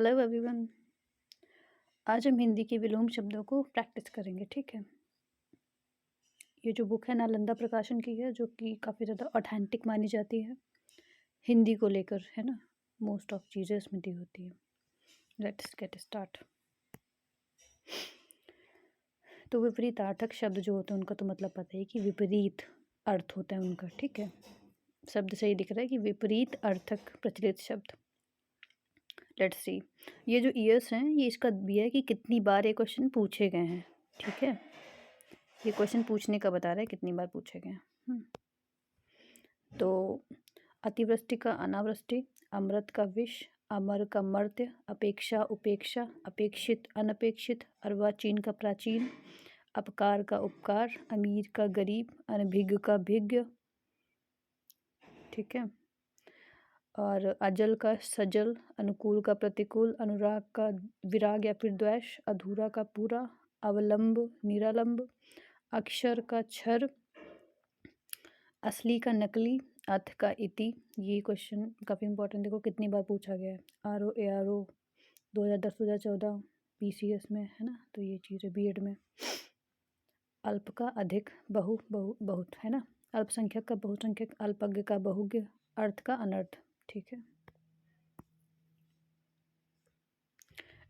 Hello everyone. आज हम हिंदी के विलोम शब्दों को प्रैक्टिस करेंगे, ठीक है। ये जो बुक है नालंदा प्रकाशन की है, जो कि काफ़ी ज़्यादा ऑथेंटिक मानी जाती है हिंदी को लेकर, है ना। मोस्ट ऑफ चीज़ें इसमें दी होती है। Let's get start. तो विपरीतार्थक शब्द जो होते हैं उनका तो मतलब पता है कि विपरीत अर्थ होता है उनका, ठीक है। शब्द सही दिख रहा है कि विपरीत अर्थक प्रचलित शब्द। लेट्स सी, ये जो ईयर्स हैं ये इसका दिया है कि कितनी बार ये क्वेश्चन पूछे गए हैं, ठीक है। ये क्वेश्चन पूछने का बता रहा है कितनी बार पूछे गए हैं। तो अतिवृष्टि का अनावृष्टि, अमृत का विष, अमर का मर्त्य, अपेक्षा उपेक्षा, अपेक्षित अनपेक्षित, अर्वाचीन का प्राचीन, अपकार का उपकार, अमीर का गरीब, अनभिज्ञ का भिज्ञ, ठीक है। और अजल का सजल, अनुकूल का प्रतिकूल, अनुराग का विराग या फिर द्वेष, अधूरा का पूरा, अवलंब निरालंब, अक्षर का क्षर, असली का नकली, अर्थ का इति। ये क्वेश्चन काफ़ी इंपॉर्टेंट, देखो कितनी बार पूछा गया है। आर ओ 2010-2014 PCS में, है ना। तो ये चीज़ है बीएड में। अल्प का अधिक, बहु बहु बहुत, है ना। अल्पसंख्यक का बहुसंख्यक, अल्पज्ञ का बहुज्ञ, अर्थ का अनर्थ, ठीक है।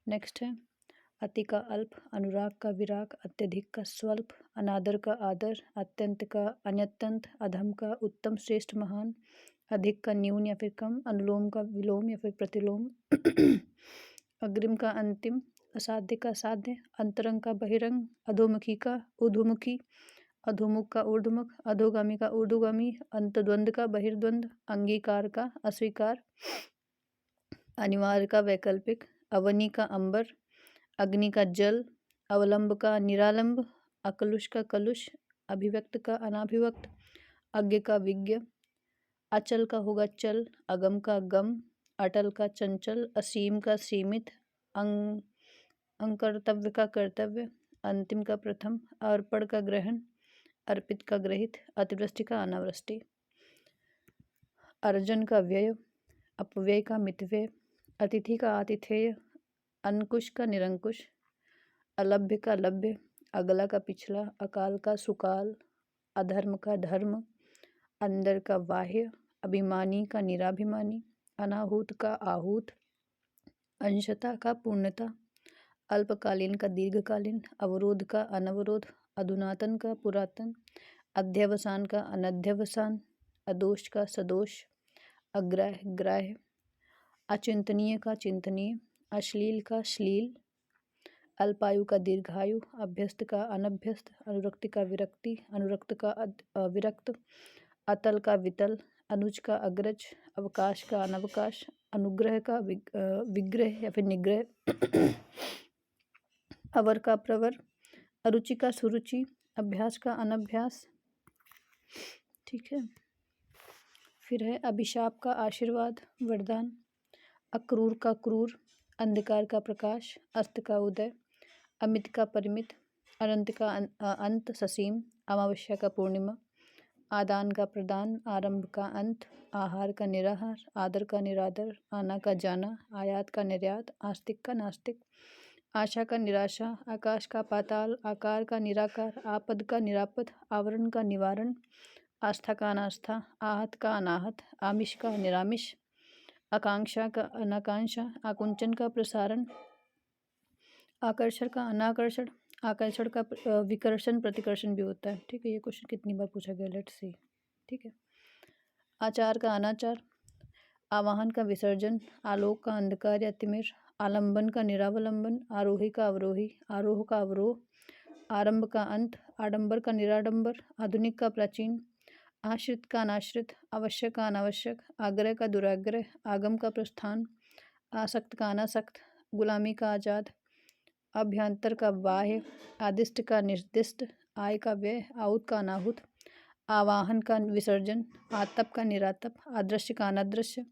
नेक्स्ट है अति का अल्प, अनुराग का विराग, अत्यधिक का स्वल्प, अनादर का आदर, अत्यंत का अन्यत्यंत, अधम का उत्तम श्रेष्ठ महान, अधिक का न्यून या फिर कम, अनुलोम का विलोम या फिर प्रतिलोम, अग्रिम का अंतिम, असाध्य का साध्य, अंतरंग का बहिरंग, अधोमुखी का ऊर्ध्वमुखी, अधोमुख का ऊर्ध्वमुख, अधोगामी का ऊर्ध्वगामी, अंतद्वंद का बहिर्द्वंद, अंगीकार का अस्वीकार, अनिवार्य का वैकल्पिक, अवनी का अंबर, अग्नि का जल, अवलंब का निरालंब, अकलुष का कलुष, अभिव्यक्त का अनाभिव्यक्त, अज्ञ का विज्ञ, अचल का होगा चल, अगम का गम, अटल का चंचल, असीम का सीमित, अंकर्तव्य का कर्तव्य, अंतिम का प्रथम, अर्पण का ग्रहण, अर्पित का ग्रहित, अतिवृष्टि का अनावृष्टि, अर्जन का व्यय, अपव्यय का मितव्यय, अतिथि का आतिथेय, अंकुश का निरंकुश, अलभ्य का लभ्य, अगला का पिछला, अकाल का सुकाल, अधर्म का धर्म, अंदर का बाह्य, अभिमानी का निराभिमानी, अनाहूत का आहूत, अंशता का पूर्णता, अल्पकालीन का दीर्घकालीन, अवरोध का अनवरोध, अधुनातन का पुरातन, अध्यवसान का अनध्यवसान, अदोष का सदोष, अग्राह्य ग्राह्य, अचिंतनीय का चिंतनीय, अश्लील का श्लील, अल्पायु का दीर्घायु, अभ्यस्त का अनभ्यस्त, अनुरक्ति का विरक्ति, अनुरक्त का विरक्त, अतल का वितल, अनुज का अग्रज, अवकाश का अनवकाश, अनुग्रह का विग्रह या फिर निग्रह, अवर का प्रवर, अरुचि का सुरुचि, अभ्यास का अनभ्यास, ठीक है। फिर है अभिशाप का आशीर्वाद वरदान, अक्रूर का क्रूर, अंधकार का प्रकाश, अस्त का उदय, अमित का परिमित, अनंत का अंत ससीम, अमावस्या का पूर्णिमा, आदान का प्रदान, आरंभ का अंत, आहार का निराहार, आदर का निरादर, आना का जाना, आयात का निर्यात, आस्तिक का नास्तिक, आशा का निराशा, आकाश का पाताल, आकार का निराकार, आपद का निरापद, आवरण का निवारण, आस्था का अनास्था, आहत का अनाहत, आमिष का निरामिष, आकांक्षा का अनाकांक्षा, आकुंचन का प्रसारण, आकर्षण का अनाकर्षण, आकर्षण का विकर्षण प्रतिकर्षण भी होता है, ठीक है। ये क्वेश्चन कितनी बार पूछा गया, लेट्स सी, ठीक है। आचार का अनाचार, आवाहन का विसर्जन, आलोक का अंधकार या तिमिर, आलंबन का निरावलंबन, आरोही का अवरोही, आरोह का अवरोह, आरंभ का अंत, आडंबर का निराडंबर, आधुनिक का प्राचीन, आश्रित का अनाश्रित, आवश्यक का अनावश्यक, आग्रह का दुराग्रह, आगम का प्रस्थान, आसक्त का अनासक्त, गुलामी का आजाद, अभ्यंतर का बाह्य, आदिष्ट का निर्दिष्ट, आय का व्यय, आहुत का अनाहुत, आवाहन का विसर्जन, आतप का निरातप, आदृश्य का अनादृश्य,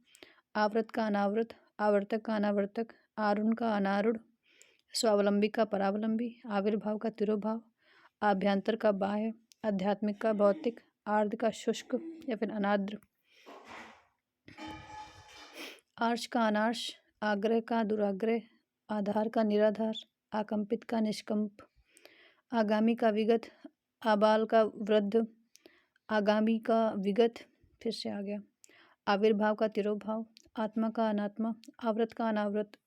आवृत का अनावृत, आवर्तक का अनावर्तक, आरुण का अनारूढ़, स्वावलंबी का परावलंबी, आविर्भाव का तिरोभाव, आभ्यंतर का बाह्य, आध्यात्मिक का भौतिक, आर्द्र का शुष्क या फिर अनाद्र, आर्ष का अनार्ष, आग्रह का दुराग्रह, आधार का निराधार, आकंपित का निष्कंप, आगामी का विगत, आबाल का वृद्ध, आगामी का विगत, फिर से आ गया, आविर्भाव का तिरोभाव, आत्मा का अनात्मा, आवृत का अनावृत।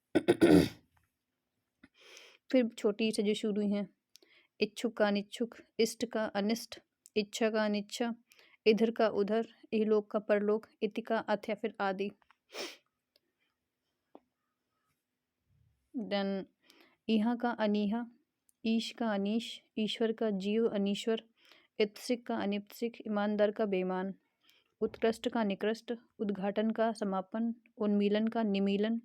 फिर छोटी से जो शुरू हैं, इच्छुक का अनिच्छुक, इष्ट का अनिष्ट, इच्छा का अनिच्छा, इधर का उधर, इहलोक का परलोक, इति का अथ या फिर आदि। देन इहा का अनीहा, ईश का अनीश, ईश्वर का जीव अनीश्वर, इत्सिक का अनिप्सिक, ईमानदार का बेईमान, उत्कृष्ट का निकृष्ट, उद्घाटन का समापन, उन्मीलन का निमीलन,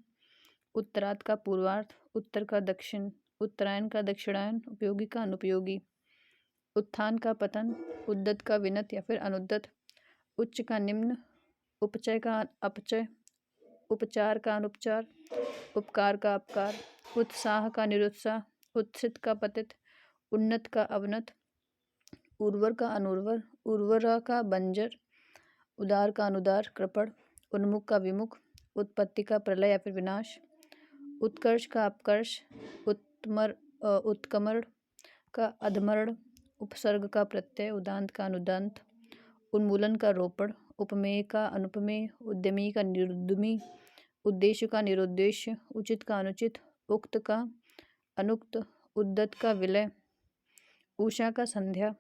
उत्तरार्ध का पूर्वार्ध, उत्तर का दक्षिण, उत्तरायण का दक्षिणायन, उपयोगी का अनुपयोगी, उत्थान का पतन, उद्दत का विनत या फिर अनुद्दत, उच्च का निम्न, उपचय का अपचय, उपचार का अनुपचार, उपकार का अपकार, उत्साह का निरुत्साह, उत्सित का पतित, उन्नत का अवनत, उर्वर का अनुर्वर, उर्वरा का बंजर, उदार का अनुदार कृपण, उन्मुख का विमुख, उत्पत्ति का प्रलय या फिर विनाश, उत्कर्ष का अपकर्ष, उत्कमर्ण का अधमर्ण, उपसर्ग का प्रत्यय, उदांत का अनुदांत, उन्मूलन का रोपण, उपमेय का अनुपमेय, उद्यमी का निरुद्यमी, उद्देश्य का निरुद्देश्य, उचित का अनुचित, उक्त का अनुक्त, उद्दत का विलय, उषा का संध्या,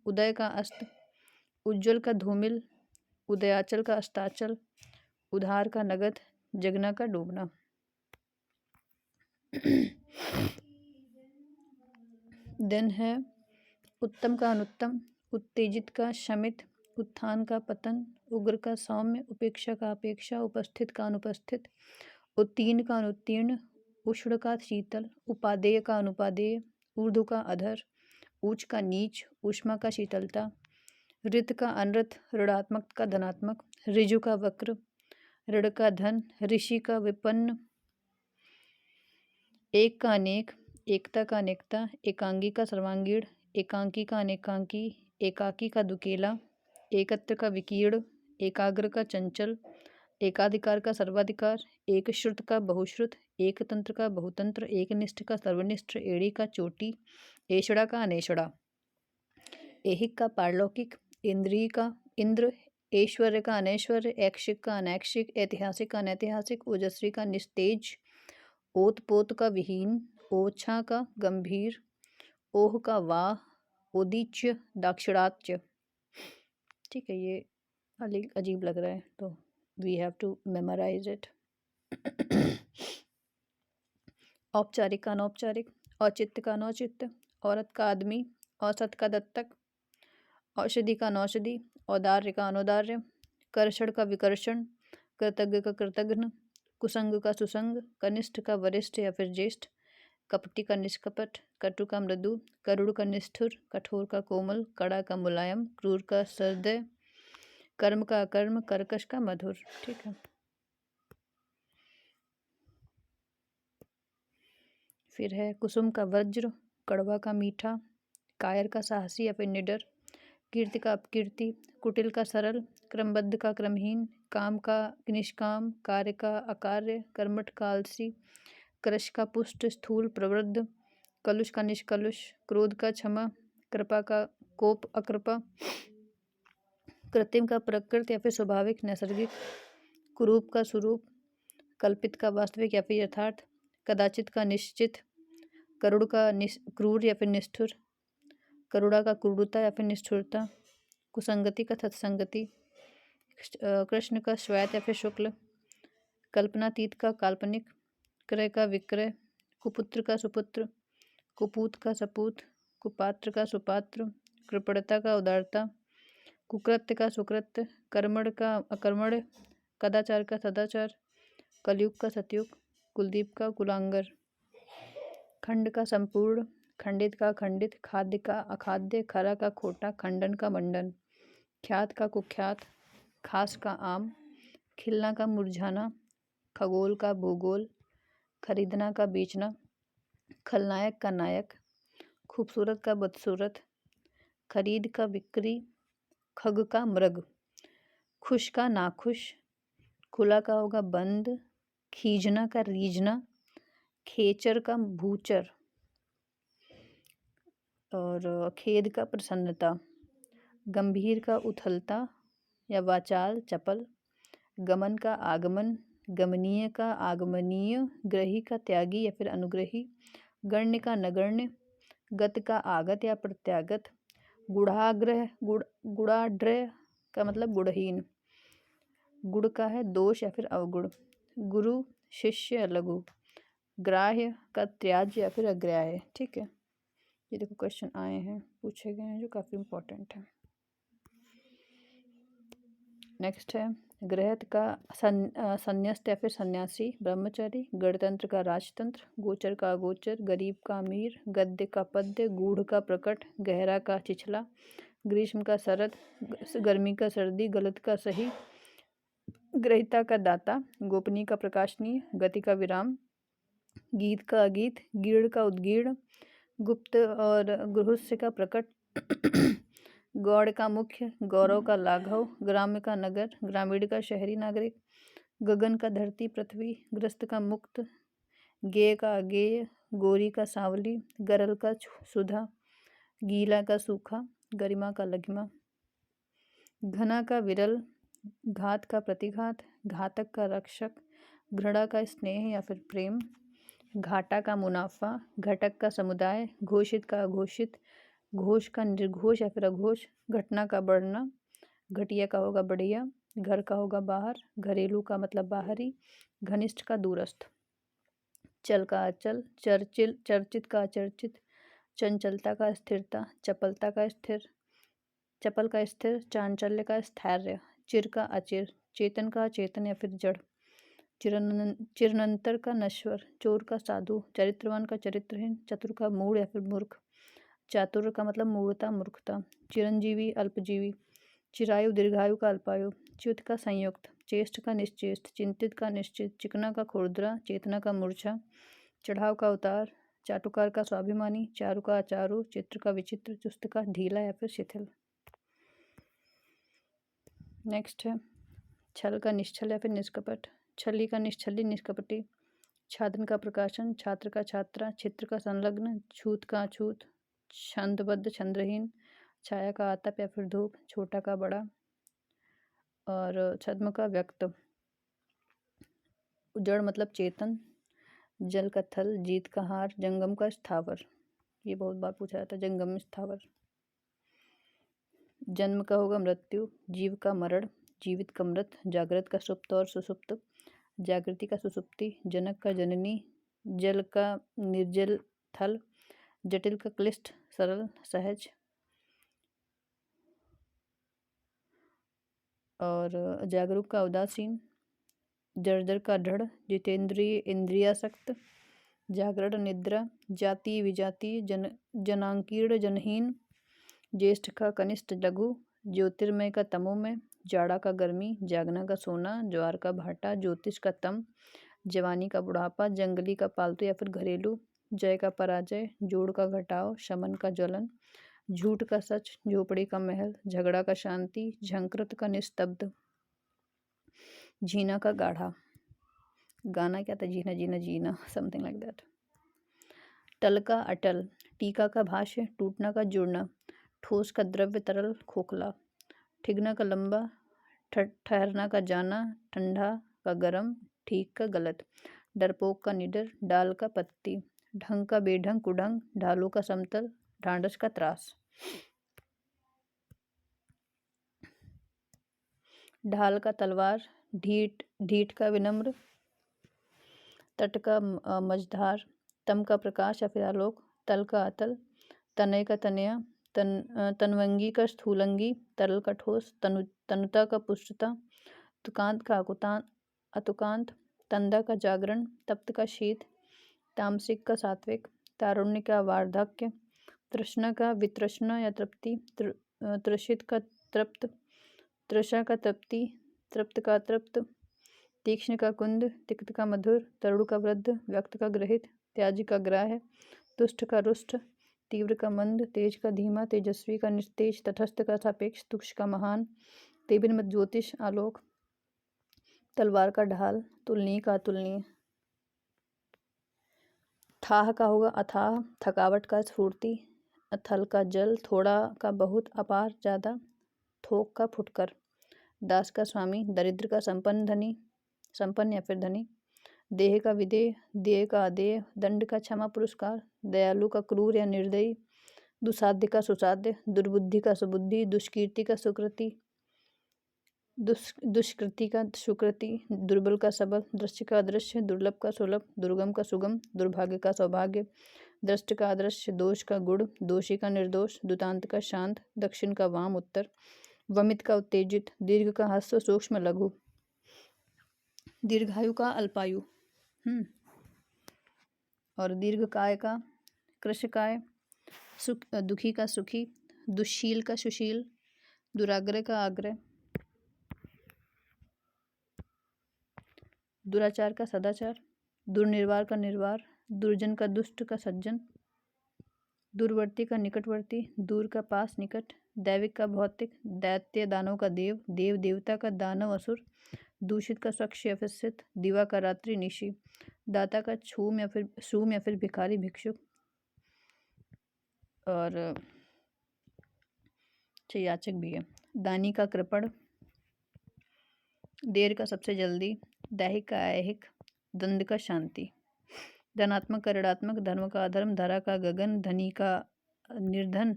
उदय का अस्त, उज्ज्वल का धूमिल, उदयाचल का अस्ताचल, उधार का नगद, जगना का डूबना। देन है उत्तम का अनुत्तम, उत्तेजित का शमित, उत्थान का पतन, उग्र का सौम्य, उपेक्षा का अपेक्षा, उपस्थित का अनुपस्थित, उत्तीर्ण का अनुत्तीर्ण, उष्ण का शीतल, उपादेय का अनुपादेय, ऊर्ध्व का अधर, ऊंच का नीच, ऊष्मा का शीतलता, ऋत का अनृत, ऋणात्मक का धनात्मक, ऋजु का वक्र, ऋण का धन, ऋषि का विपन्न, एक का अनेक, एकता का अनेकता, एकांगी का सर्वांगीण, एकांकी का अनेकांकी, एकाकी का दुकेला, एकत्र का विकीर्ण, एकाग्र का चंचल, एकाधिकार का सर्वाधिकार, एक श्रुत का बहुश्रुत, एक तंत्र का बहुतंत्र, एक निष्ठ का सर्वनिष्ठ, एड़ी का चोटी, एषड़ा का अनेषड़ा, ऐहिक का पारलौकिक, इंद्रिय का इंद्र, ऐश्वर्य का अनैश्वर्य, ऐक्षिक का अनैक्षिक, ऐतिहासिक का अनैतिहासिक, ओजस्वी का निस्तेज, ओत पोत का विहीन, ओछा का गंभीर, ओह का वाह, ओदीच्य, दाक्षिणात्य। ठीक है, ये अजीब लग रहा है तो we have to memorise it. औपचारिक का अनौपचारिक, औचित्य का अनौचित्य, औरत का आदमी, औसत का दत्तक, औषधि का अनौषधि, औदार्य का अनौदार्य, कर्षण का विकर्षण, कृतज्ञ का कृतघ्न, कुसंग का सुसंग, कनिष्ठ का वरिष्ठ या फिर ज्येष्ठ, कपटी का निष्कपट, कटु का मृदु, करुड़ का निष्ठुर, कठोर का कोमल, कड़ा का मुलायम, क्रूर का सहृदय, कर्म का अकर्म, कर्कश का मधुर। ठीक है, फिर है कुसुम का वज्र, कड़वा का मीठा, कायर का साहसी या फिर निडर, कीर्ति का अपकीर्ति, कुटिल का सरल, क्रमबद्ध का क्रमहीन, काम का निष्काम, कार्य का अकार्य, कर्मठ का आलसी, कृश का पुष्ट स्थूल प्रवृद्ध, कलुष का निष्कलुष, क्रोध का क्षमा, कृपा का कोप अकृपा, कृत्रिम का प्रकृत या फिर स्वाभाविक नैसर्गिक, कुरूप का स्वरूप, कल्पित का वास्तविक या फिर यथार्थ, कदाचित का निश्चित, करुड़ का क्रूर या फिर निष्ठुर, करुणा का क्रूरता या फिर निष्ठुरता, कुसंगति का सत्संगति, कृष्ण का श्वेत या फिर शुक्ल, कल्पनातीत का काल्पनिक, क्रय का विक्रय, कुपुत्र का सुपुत्र, कुपूत का सपूत, कुपात्र का सुपात्र, कृपणता का उदारता, कुकृत्य का सुकृत्य, कर्मण का अकर्मण्य, कदाचार का सदाचार, कलयुग का सतयुग, कुलदीप का कुलांगर, खंड का संपूर्ण, खंडित का खंडित, खाद्य का अखाद्य, खरा का खोटा, खंडन का मंडन, ख्यात का कुख्यात, खास का आम, खिलना का मुरझाना, खगोल का भूगोल, खरीदना का बेचना, खलनायक का नायक, खूबसूरत का बदसूरत, खरीद का बिक्री, खग का मृग, खुश का नाखुश, खुला का होगा बंद, खींचना का रीझना, खेचर का भूचर, और खेद का प्रसन्नता, गंभीर का उथलता या वाचाल चपल, गमन का आगमन, गमनीय का आगमनीय, ग्रही का त्यागी या फिर अनुग्रही, गण्य का नगण्य, गत का आगत या प्रत्यागत, गुढ़ाग्रह गुणाढ्य का मतलब गुणहीन, गुण का है दोष या फिर अवगुण, गुरु शिष्य या लघु, ग्राह्य का त्याज्य या फिर अग्राह्य। ठीक है, ये देखो क्वेश्चन आए हैं, पूछे गए हैं जो काफ़ी इम्पोर्टेंट है। नेक्स्ट है गृहस्थ का संन्यास्त या फिर सन्यासी, ब्रह्मचारी, गणतंत्र का राजतंत्र, गोचर का अगोचर, गरीब का अमीर, गद्य का पद्य, गूढ़ का प्रकट, गहरा का छिछला, ग्रीष्म का शरद, गर्मी का सर्दी, गलत का सही, ग्रहिता का दाता, गोपनीय का प्रकाशनीय, गति का विराम, गीत का अगीत, गीड़ का उद्गीर्ण, गुप्त और गृहस्य का प्रकट, गौड़ का मुख्य, गौरव का लाघव, ग्राम्य का नगर, ग्रामीण का शहरी नागरिक, गगन का धरती पृथ्वी, ग्रस्त का मुक्त, गेय का अगेय, गोरी का सांवली, गरल का सुधा, गीला का सूखा, गरिमा का लघिमा, घना का विरल, घात का प्रतिघात, घातक का रक्षक, घृणा का स्नेह या फिर प्रेम, घाटा का मुनाफा, घटक का समुदाय, घोषित का अघोषित, घोष का निर्घोष या फिर अघोष, घटना का बढ़ना, घटिया का होगा बढ़िया, घर का होगा बाहर, घरेलू का मतलब बाहरी, घनिष्ठ का दूरस्थ, चल का अचल, चर्चित का अचर्चित, चंचलता का स्थिरता, चपलता का स्थिर, चपल का स्थिर, चांचल्य का स्थैर्य, चिर का अचिर, चेतन का चेतन या फिर जड़, चिरनंतर का नश्वर, चोर का साधु, चरित्रवान का चरित्रहीन, चतुर का मूढ़ या फिर मूर्ख, चातुर का मतलब मूढ़ता मूर्खता, चिरंजीवी अल्पजीवी, चिरायु दीर्घायु का अल्पायु, च्युत का संयुक्त, चेष्ट का निश्चेष्ट, चिंतित का निश्चित, चिकना का खुरदरा, चेतना का मूर्छा, चढ़ाव का उतार, चाटुकार का स्वाभिमानी, चारु का अचारु, चित्र का विचित्र, चुस्त का ढीला या फिर शिथिल। नेक्स्ट है छल का निश्चल या फिर निष्कपट, छली का निश्चली निष्कपटी, छादन का प्रकाशन, छात्र का छात्रा, चित्र का संलग्न, छूत का अछूत, छंदबद्ध छंद्रहीन, छाया का आतप या फिर धूप, छोटा का बड़ा, और छद्म का व्यक्त, जड़ मतलब चेतन, जल का थल, जीत का हार, जंगम का स्थावर, ये बहुत बार पूछा जाता है, जंगम स्थावर, जन्म का होगा मृत्यु, जीव का मरण, जीवित का मृत, जागृत का सुप्त और सुसुप्त, जागृति का सुसुप्ति, जनक का जननी, जल का निर्जल थल, जटिल का क्लिष्ट सरल सहज, और जागरूक का उदासीन, जर्जर का ढड़, जितेंद्रिय इंद्रियासक्त, जागरण निद्रा, जाति विजाति, जनांकीर्ण जनहीन, ज्येष्ठ का कनिष्ठ लघु, ज्योतिर्मय का तमोमय, जाड़ा का गर्मी, जागना का सोना, ज्वार का भाटा, ज्योतिष का तम, जवानी का बुढ़ापा, जंगली का पालतू या फिर घरेलू, जय का पराजय, जोड़ का घटाव, शमन का ज्वलन, झूठ का सच, झोपड़ी का महल, झगड़ा का शांति, झंकृत का निस्तब्ध, जीना का गाढ़ा, गाना क्या था, जीना जीना जीना, समथिंग लाइक दैट, टल का अटल, टीका का भाष्य, टूटना का जुड़ना, ठोस का द्रव्य तरल खोखला, ठिगना का लंबा, ठहरना का जाना, ठंडा का गर्म, ठीक का गलत, डरपोक का निडर, डाल का पत्ती, ढंग का बेढंग कुढंग, ढालू का समतल, ढांढस का त्रास, ढाल का तलवार, ढीठ का विनम्र, तट का मझधार, तम का प्रकाश या फिर आलोक, तल का अतल, तनय का तनया, तनवंगी का स्थूलंगी, तरल का ठोस, तनुता का पुष्टता, तुकांत का अतुकांत, तंदा का जागरण, तप्त का शीत, तामसिक का सात्विक, तारुण्य का वार्धक्य, तृष्णा का वितृष्णा या तृप्ति, तृषित का तृप्त, तृषा का तृप्ति, तृप्त का तृप्त, तीक्ष्ण का कुंद, तिक्त का मधुर, तरुण का वृद्ध, व्यक्त का ग्रहित, त्याजी का ग्राह्य, तुष्ट का रुष्ट, तीव्र का मंद, तेज का धीमा, तेजस्वी का निस्तेज, तटस्थ का सापेक्ष, तुक्ष का महान, तेबिन मत ज्योतिष आलोक, तलवार का ढाल, तुलनीय का अतुलनीय। थाह का होगा अथाह, थकावट का स्फूर्ति, अथल का जल, थोड़ा का बहुत, अपार ज़्यादा, थोक का फुटकर। दास का स्वामी, दरिद्र का संपन्न, धनी संपन्न या फिर धनी। देह का विदेह, देह का अदेह, दंड का क्षमा पुरस्कार, दयालु का क्रूर या निर्दयी, दुसाध्य का सुसाध्य, दुर्बुद्धि का सुबुद्धि, दुष्कीर्ति का सुकृति, दुष्कृति का सुकृति, दुर्बल का सबल, दृश्य का अदृश्य, दुर्लभ का सुलभ, दुर्गम का सुगम, दुर्भाग्य का सौभाग्य, दृष्ट का अदृश्य, दोष का गुण, दोषी का निर्दोष, दुतांत का शांत, दक्षिण का वाम उत्तर, वमित का उत्तेजित, दीर्घ का ह्रस्व सूक्ष्म लघु, दीर्घायु का अल्पायु, और दीर्घकाय का कृशकाय, दुखी का सुखी, दुश्शील का सुशील, दुराग्रह का आग्रह, दुराचार का सदाचार, दुर्निर्वार का निर्वार, दुर्जन का दुष्ट का सज्जन, दूरवर्ती का निकटवर्ती, दूर का पास निकट, दैविक का भौतिक, दैत्य दानव का देव, देव देवता का दानव असुर, दूषित का स्वच्छ या फिर सिद्ध, दिवा का रात्रि निशी, दाता का छूम या फिर भिखारी भिक्षुक, और याचक भी है। दानी का कृपण, देर का सबसे जल्दी, दैहिक का ऐहिक, द्वंद का शांति, धनात्मक का ऋणात्मक, धर्म का अधर्म, धरा का गगन, धनी का निर्धन,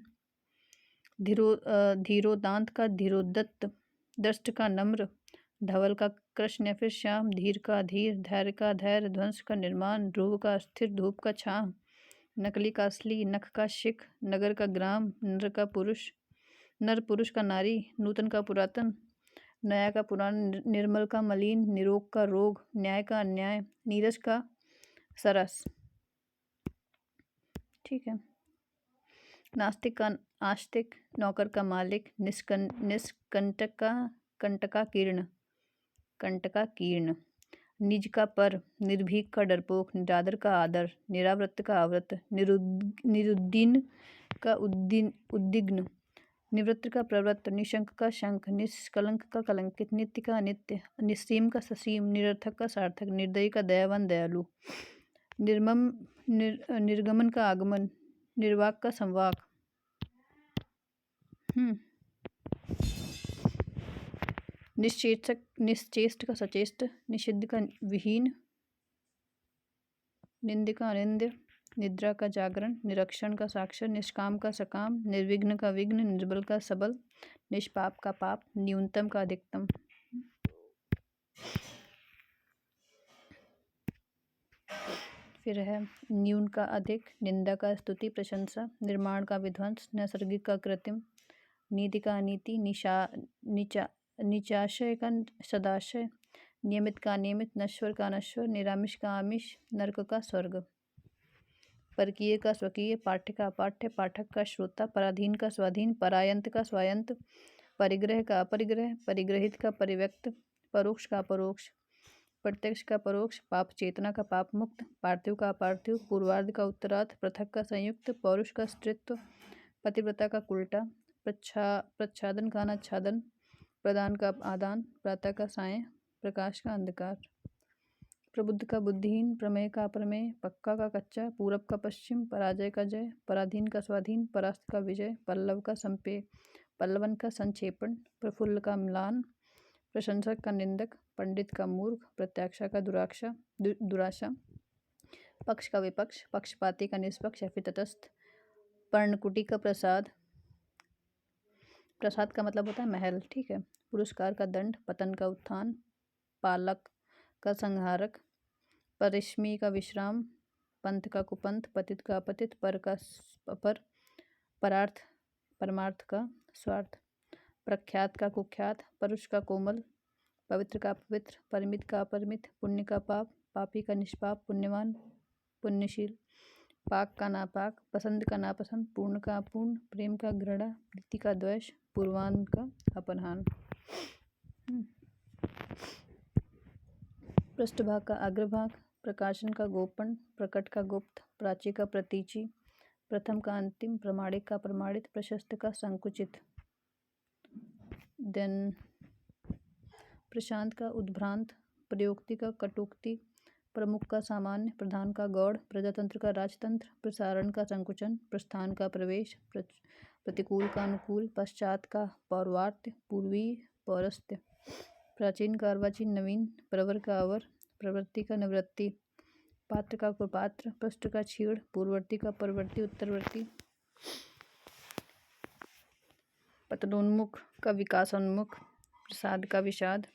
धीरोदांत का धीरोदत्त, दृष्ट का नम्र, धवल का कृष्ण या फिर श्याम, धीर का धीर, धैर्य का धैर्य, ध्वंस का निर्माण, ध्रुव का स्थिर, धूप का छांव, नकली का असली, नख का शिख, नगर का ग्राम, नर का पुरुष, नर पुरुष का नारी, नूतन का पुरातन, नया का पुराना, निर्मल का मलिन, निरोग का रोग, न्याय का अन्याय, नीरज का सरस। ठीक है। नास्तिक का आस्तिक, नौकर का मालिक, निष्कंटक का कंटका कीर्ण, निज का पर, निर्भीक का डरपोक, निरादर का आदर, निरावृत्त का आवृत, निरुद्दीन का उद्विग्न, निवृत्त का प्रवृत्त, निशंक का शंख, निष्कलंक का कलंकित, नित्य का अनित्य, निस्सीम का ससीम, निरर्थक का सार्थक, निर्दयी का दयावान दयालु, निर्गमन का आगमन, निर्वाक का संवाक, निश्चेष्ट का सचेष्ट, निषिद्ध का विहीन, निंद का अनिंद्य, निद्रा का जागरण, निरक्षण का साक्षर, निष्काम का सकाम, निर्विघ्न का विघ्न, निर्बल का सबल, निष्पाप का पाप, न्यूनतम का अधिकतम। फिर है न्यून का अधिक, निंदा का स्तुति प्रशंसा, निर्माण का विध्वंस, नैसर्गिक का कृत्रिम, नीति का अनीति, निचाशय का सदाशय, नियमित का अनियमित, नश्वर का नश्वर, निरामिष का आमिष, नरक का स्वर्ग, परकीय का स्वकीय, पाठ्य का अपाठ्य, पाठक का श्रोता, पराधीन का स्वाधीन, परायंत का स्वायंत, परिग्रह का अपरिग्रह, परिग्रहित का परिव्यक्त, परोक्ष का अपरोक्ष, प्रत्यक्ष का परोक्ष, पाप चेतना का पाप मुक्त, पार्थिव का अपार्थिव, पूर्वार्ध का उत्तरार्ध, पृथक का संयुक्त, पौरुष का स्त्रीत्व, पतिव्रता का उल्टा, प्रच्छादन का अनाच्छादन, प्रदान का आदान, प्रातः का सायं, प्रकाश का अंधकार, प्रबुद्ध का बुद्धिहीन, प्रमेय का अप्रमेय, पक्का का कच्चा, पूरब का पश्चिम, पराजय का जय, पराधीन का स्वाधीन, परास्त का विजय, पल्लव का संपेय, पल्लवन का संक्षेपण, प्रफुल्ल का म्लान, प्रशंसक का निंदक, पंडित का मूर्ख, प्रत्याशा का दुराशा, पक्ष का विपक्ष, पक्षपाती का निष्पक्ष या फिर तटस्थ, पर्णकुटी का प्रसाद, प्रसाद का मतलब होता है महल। ठीक है। पुरस्कार का दंड, पतन का उत्थान, पालक का संहारक, परिश्मी का विश्राम, पंथ का कुपंथ, पतित का अपतित, पर का पर, परार्थ परमार्थ का स्वार्थ, प्रख्यात का कुख्यात, परुष का कोमल, पवित्र का पवित्र, परिमित का अपरिमित, पुण्य का पाप, पापी का निष्पाप, पुण्यवान पुण्यशील, पाक का नापाक, पसंद का नापसंद, पूर्ण का अपूर्ण, प्रेम का घृणा, प्रीति का द्वेष, पूर्वान का अपनहान, पृष्ठभाग का अग्रभाग, प्रकाशन का गोपन, प्रकट का गुप्त, प्राची का प्रतीची, प्रथम का अंतिम, प्रमाणिक का प्रमाणित, प्रशस्त का संकुचित, देन प्रशांत का उद्भ्रांत, प्रयोक्ति का कटोक्ति, प्रमुख का सामान्य, प्रधान का गौड़, प्रजातंत्र का राजतंत्र, प्रसारण का संकुचन, प्रस्थान का प्रवेश, प्रतिकूल का अनुकूल, पश्चात का पौर्वात्य, पूर्वी पौरस्त्य, प्राचीन का अर्वाचीन नवीन, प्रवर का अवर, प्रवृत्ति का निवृत्ति, पात्र का कुपात्र, पृष्ठ का छीड़, पूर्ववर्ती का परवर्ती, उत्तरवर्ती, पतनोन्मुख का विकासोन्मुख, प्रसाद का विषाद,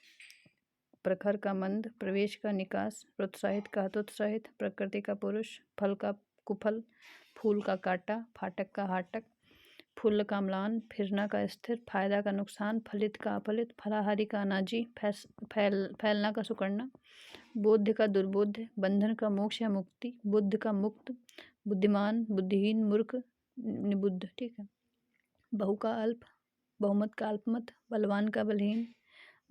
प्रखर का मंद, प्रवेश का निकास, प्रोत्साहित का हतोत्साहित, प्रकृति का पुरुष, फल का कुफल, फूल का काटा, फाटक का हाटक, फूल का म्लान, फिरना का स्थिर, फायदा का नुकसान, फलित का अपलित, फलाहारी का अनाजी, फैलना का सुकड़ना, बोध्य का दुर्बोध्य, बंधन का मोक्ष या मुक्ति, बुद्ध का मुक्त, बुद्धिमान, बुद्धिहीन, मूर्ख, निबुद्ध। ठीक है। बहु का अल्प, बहुमत का अल्पमत, बलवान का बलहीन,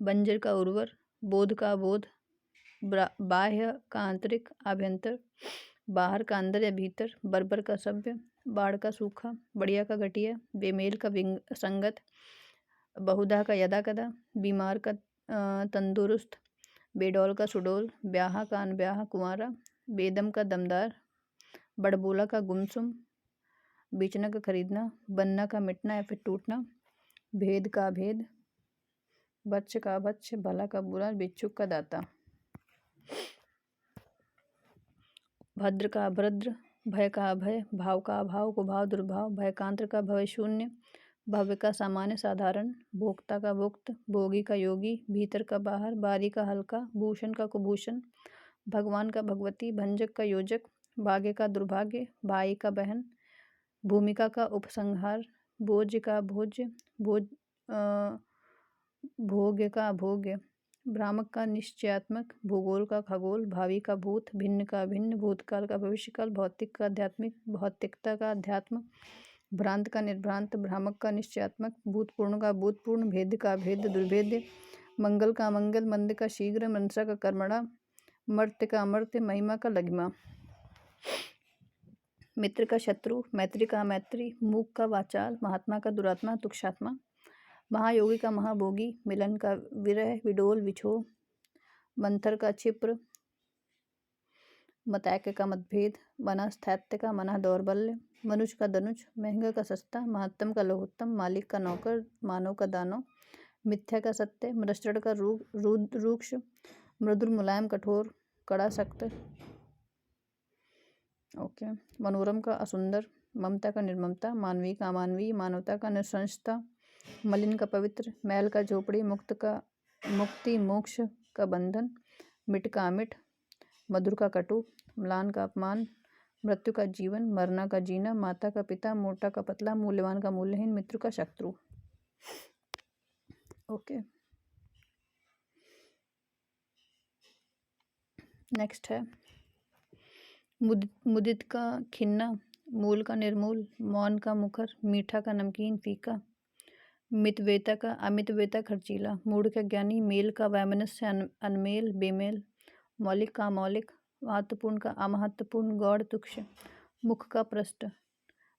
बंजर का उर्वर, बोध का बोध, बाह्य का आंतरिक, आभ्यंतर, बाहर का अंदर या भीतर, बर्बर का सभ्य, बाढ़ का सूखा, बढ़िया का घटिया, बेमेल का संगत, बहुधा का यदा कदा, बीमार का तंदुरुस्त, बेडौल का सुडौल, ब्याह का अनब्याह कुंवारा, बेदम का दमदार, बड़बोला का गुमसुम, बेचना का खरीदना, बनना का मिटना या फिर टूटना, भेद का भेद, बच्च का बच्च, भला का बुरा, भिक्षुक का दाता, भद्र का अभद्र, भय का अभय, भाव का अभाव, कुभाव दुर्भाव, भयकांत्र का भय शून्य, भव्य का सामान्य साधारण, भोक्ता का भुक्त, भोगी का योगी, भीतर का बाहर, बारी का हल्का, भूषण का कुभूषण, भगवान का भगवती, भंजक का योजक, भाग्य का दुर्भाग्य, भाई का बहन, भूमिका का उपसंहार, भोज्य का भोज्य, भोग्य का अभोग्य, भ्रामक का निश्चयात्मक, भूगोल का खगोल, भावी का भूत, भिन्न का भिन्न, भूतकाल का भविष्यकाल, भौतिक का आध्यात्मिक, भौतिकता का अध्यात्म, भ्रांत का निर्भ्रांत, भ्रामक का निश्चयात्मक, भूतपूर्ण का भूतपूर्ण, भेद का भेद, दुर्भेद्य, मंगल का मंगल, मंद का शीघ्र, मनसा का कर्मणा, मर्त्य का अमर्त्य, महिमा का लघिमा, मित्र का शत्रु, मैत्री का मैत्री, मूक का वाचाल, महात्मा का दुरात्मा, तुक्षात्मा, महायोगी का महाभोगी, मिलन का विरह, विडोल विछोह, मंथर का क्षिप्र, मतैक्य का मतभेद, मनस्थैत्य का मना दौर्बल्य, मनुष्य का धनुष, महंगा का सस्ता, महत्तम का लघुत्तम, मालिक का नौकर, मानव का दानव, मिथ्या का सत्य, मृष्टड़ का रूक्ष, मृदुल मुलायम कठोर, कड़ा सख्त, ओके, मनोरम का असुंदर, ममता का निर्ममता, मानवीय का अमानवीय, मानवता का नृशंसता, मलिन का पवित्र, मैल का झोपड़ी, मुक्त का मुक्ति, मोक्ष का बंधन, मिट का अमिट, मधुर का कटु, म्लान का अपमान, मृत्यु का जीवन, मरना का जीना, माता का पिता, मोटा का पतला, मूल्यवान का मूल्यहीन, मित्र का शत्रु। ओके, नेक्स्ट है मुदित का खिन्ना, मूल का निर्मूल, मौन का मुखर, मीठा का नमकीन फीका, मितवेता का अमितवेता खर्चीला, मूढ़ का ज्ञानी, मेल का वैमनस्य अनमेल बेमेल, मौलिक का अमौलिक, महत्वपूर्ण का अमहत्वपूर्ण, गौड़ तुक्ष, मुख का पृष्ठ,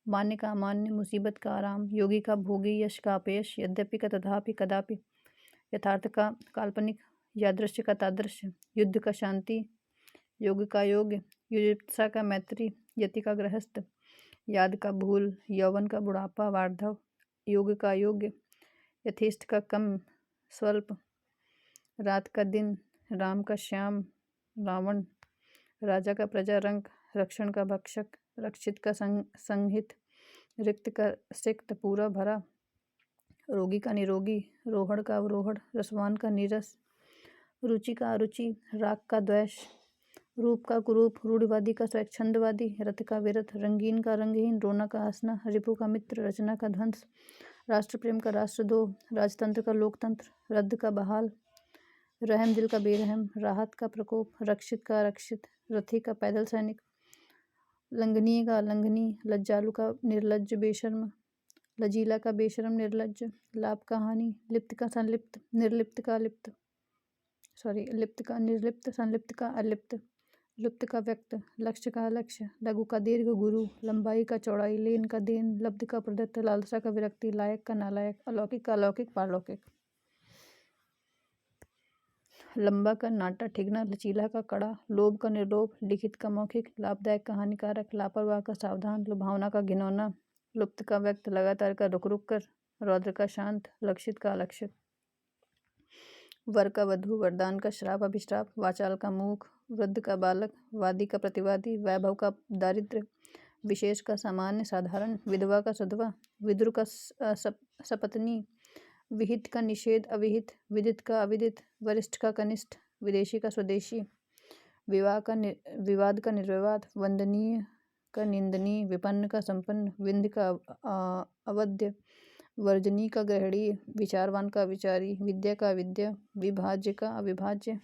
मान्य का अमान्य, मुसीबत का आराम, योगी का भोगी, यश का अपयश, यद्यपि का तथापि, कदापि, यथार्थ का काल्पनिक, यादृश्य का तादृश्य, युद्ध का शांति, योग का योग, युजुत्सा का मैत्री, यति का गृहस्थ, याद का भूल, यौवन का बुढ़ापा वार्धव, योग का योग्य, यथेष्ट का कम स्वल्प, रात का दिन, राम का श्याम, रावण, राजा का प्रजा रंक, रक्षण का भक्षक, रक्षित का संहित, रिक्त का सिक्त पूरा भरा, रोगी का निरोगी, रोहड़ का अवरोहड़, रसवान का नीरस, रुचि का अरुचि, राग का द्वेष, रूप का कुरूप, रूढ़िवादी का स्वच्छंदवादी, रथ का विरथ, रंगीन का रंगहीन, रोना का हंसना, रिपु का मित्र, रचना का ध्वंस, राष्ट्र प्रेम का राष्ट्रद्रोह, राजतंत्र का लोकतंत्र, रद्द का बहाल, रहम दिल का बेरहम, राहत का प्रकोप, रक्षित का आरक्षित, रथी का पैदल सैनिक, लंघनीय का अलंघनीय, लज्जालु का निर्लज्ज बेशर्म, लजीला का बेशर्म निर्लज्ज, लाभ का हानि, लिप्त का संलिप्त, निर्लिप्त का लिप्त, लिप्त का निर्लिप्त, संलिप्त का अलिप्त, लुप्त का व्यक्त, लक्ष्य का अलक्ष्य, लघु का दीर्घ, गुरु, लंबाई का चौड़ाई, लेन का देन, लब्ध का प्रदत्त, लालसा का विरक्ति, लायक का नालायक, अलौकिक का अलौकिक, पारलौकिक। लंबा का नाटा, ठिगना, लचीला का कड़ा, लोभ का निर्लोभ, लिखित का मौखिक, लाभदायक का हानिकारक, लापरवाह का सावधान, लुभावना का घिनौना, लुप्त का व्यक्त, लगातार का रुक रुक कर, रौद्र का शांत, लक्षित का अलक्षित, वर का वधू, वरदान का श्राप अभिश्राप, वाचाल का मूक, वृद्ध का बालक, वादी का प्रतिवादी, वैभव का दारिद्र्य, विशेष का सामान्य साधारण, विधवा का सधवा, विदुर का सपत्नी, विहित का निषेध अविहित, विदित का अविदित, वरिष्ठ का कनिष्ठ, विदेशी का स्वदेशी, विवाद का निर्विवाद, वंदनीय का निंदनीय, विपन्न का संपन्न, विंध्य का अवध्य, वर्जनी का ग्रहणीय, विचारवान का विचारी, विद्या का विद्या, विभाज्य का अविभाज्य,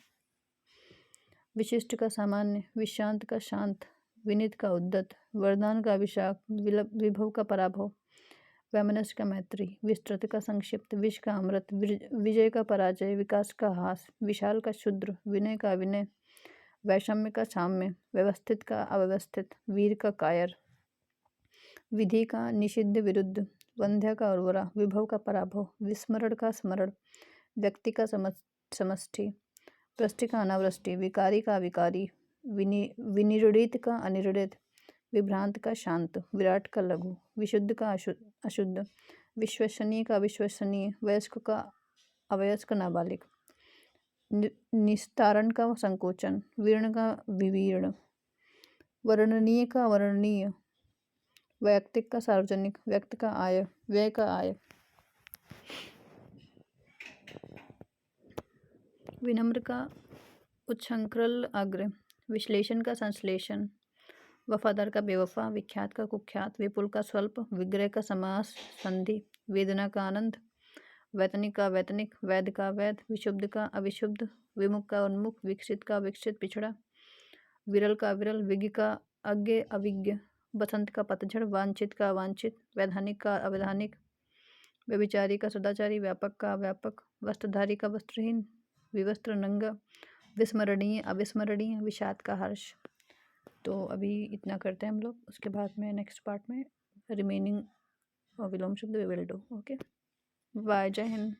विशिष्ट का सामान्य, विशांत का शांत, विनीत का उद्दत, वरदान का अभिशाप, विभव का पराभव, वैमनस्य का मैत्री, विस्तृत का संक्षिप्त, विष का अमृत, विजय का पराजय, विकास का हास, विशाल का क्षुद्र, विनय का विनय, वैषम्य का साम्य, व्यवस्थित का अव्यवस्थित, वीर का कायर, विधि का निषिद्ध विरुद्ध, वंध्या का उर्वरा, विभव का पराभव, विस्मरण का स्मरण, व्यक्ति का समष्टि, वृष्टि का अनावृष्टि, विकारी का विकारी, विनिर्णित का अनिर्णित, विभ्रांत का शांत, विराट का लघु, विशुद्ध का अशुद्ध, विश्वसनीय का अविश्वसनीय, वयस्क का अवयस्क नाबालिग, निस्तारण का संकोचन, वीर्ण का विवीर्ण, वर्णनीय का अवर्णनीय, वैयक्तिक का सार्वजनिक, व्यक्त का आय, व्यय का आय, विनम्र का उच्छृंखल अग्र, विश्लेषण का संश्लेषण, वफादार का बेवफा, विख्यात का कुख्यात, विपुल का स्वल्प, विग्रह का समास संधि, वेदना का आनंद, वैतनिक का वैतनिक, वैध का वैध, विशुद्ध का अविशुद्ध, विमुख का उन्मुख, विकसित का विकसित पिछड़ा, विरल का विरल, विज्ञ का अज्ञ अविज्ञ, बसंत का पतझड़, वांछित का अवांछित, वैधानिक का अवैधानिक, व्यभिचारी का सदाचारी, व्यापक का अव्यापक, वस्त्रधारी का वस्त्रहीन, विवस्त्र नंगा, विस्मरणीय अविस्मरणीय, विषाद का हर्ष। तो अभी इतना करते हैं हम लोग, उसके बाद में नेक्स्ट पार्ट में रिमेनिंग विलोम शब्द we will do. Okay, bye, जय हिंद।